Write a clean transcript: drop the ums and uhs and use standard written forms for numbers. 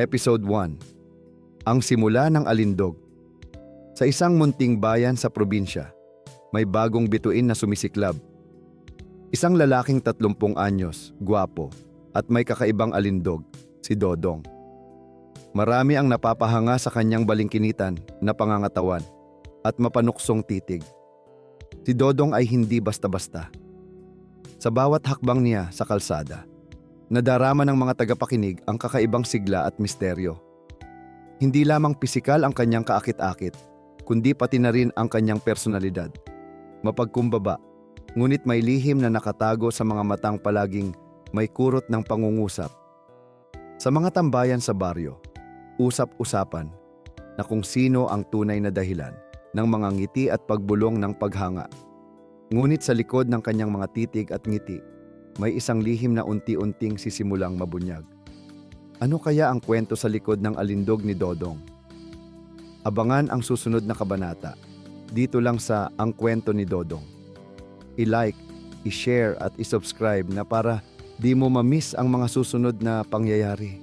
Episode 1. Ang simula ng alindog. Sa isang munting bayan sa probinsya, may bagong bituin na sumisiklab. Isang lalaking 30 anyos, gwapo, at may kakaibang alindog, si Dodong. Marami ang napapahanga sa kanyang balingkinitan na pangangatawan at mapanuksong titig. Si Dodong ay hindi basta-basta. Sa bawat hakbang niya sa kalsada, nadarama ng mga tagapakinig ang kakaibang sigla at misteryo. Hindi lamang pisikal ang kanyang kaakit-akit, kundi pati na rin ang kanyang personalidad. Mapagkumbaba, ngunit may lihim na nakatago sa mga matang palaging may kurot ng pangungusap. Sa mga tambayan sa baryo, usap-usapan na kung sino ang tunay na dahilan ng mga ngiti at pagbulong ng paghanga. Ngunit sa likod ng kanyang mga titig at ngiti, may isang lihim na unti-unting sisimulang mabunyag. Ano kaya ang kwento sa likod ng alindog ni Dodong? Abangan ang susunod na kabanata. Dito lang sa Ang Kwento ni Dodong. I-like, i-share at i-subscribe na para di mo ma-miss ang mga susunod na pangyayari.